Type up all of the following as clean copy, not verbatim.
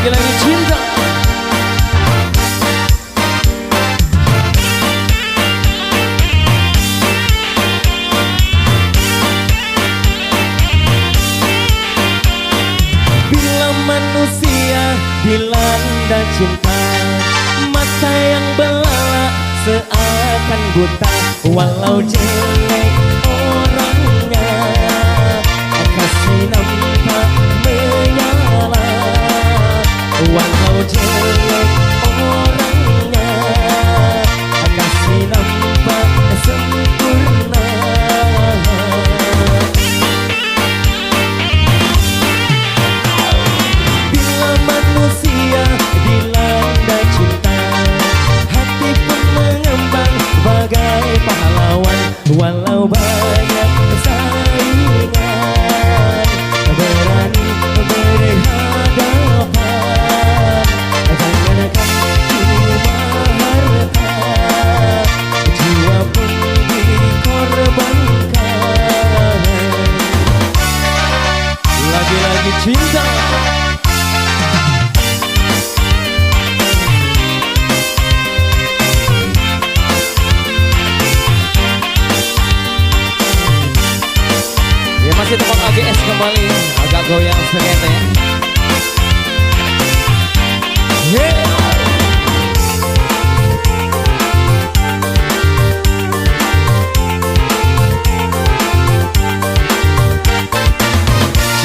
Lagi-lagi cinta. Bila manusia dilanda cinta, mata yang belalak seakan buta. Walau jelek orangnya, kasih nampak menyala. Walau jelek orangnya, kasih nampak sempurna. Bila manusia dilanda cinta, hati pun mengembang bagai pahlawan. Walau banyak saingan, berani berhadapan. Jangankan cuma harta, jiwa pun dikorbankan. Lagi-lagi cinta. Masih tebak AGS kembali, agak goyang sekete.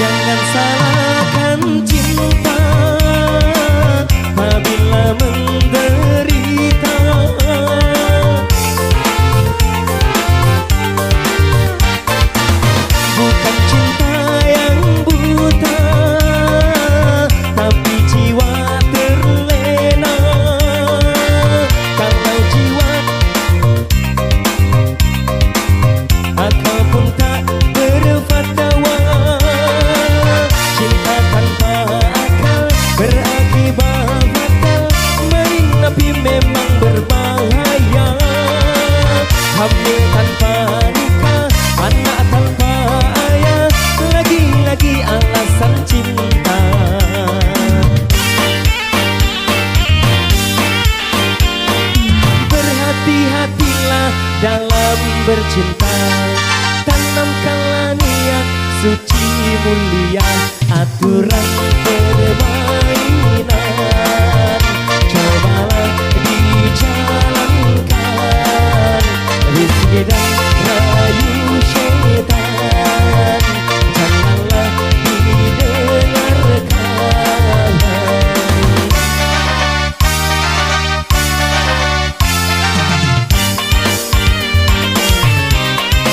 Jangan salahkan cinta apabila menderita. Bukan cinta yang buta, tapi jiwa terlena. Kalau jiwa akal pun tak berfatwa. Cinta tanpa akal berakibat fatal. Main api memang berbahaya. Hamil tanpa nikah, anak tanpa ayah, lagi-lagi alasan cinta. Berhati-hatilah dalam bercinta, tanamkanlah niat suci mulia, aturan permainan cobalah dijalankan. Rizki dan rayu syaitan janganlah didengarkan.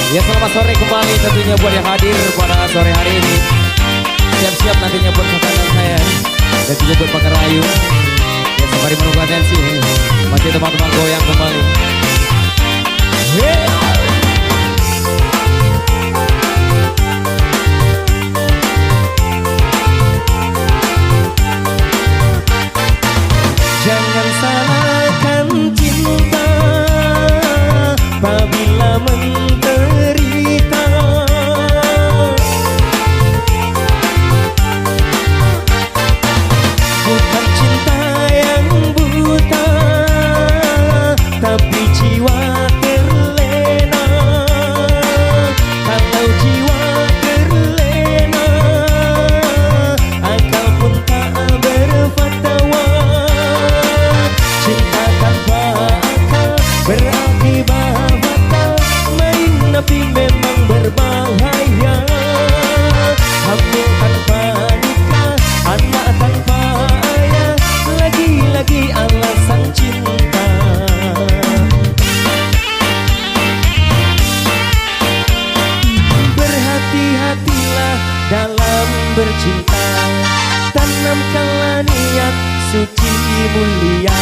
Ya, selamat sore kembali tentunya buat yang hadir pada sore hari ini. Siap-siap nantinya buat kedatangan saya dan juga buat Pak Rayu. Ya, sembari menunggu atensi, masih teman-teman goyang kembali. Jangan salahkan cinta apabila menderita. Bukan cinta yang buta, tapi jiwa terlena. Kalau jiwa terlena, akal pun tak berfatwa. Cinta tanpa akal berakibat fatal. Main api memang berbahaya. Hamil tanpa nikah, anak tanpa ayah, lagi-lagi alasan cinta. Berhati-hatilah dalam bercinta, tanamkanlah niat suci mulia,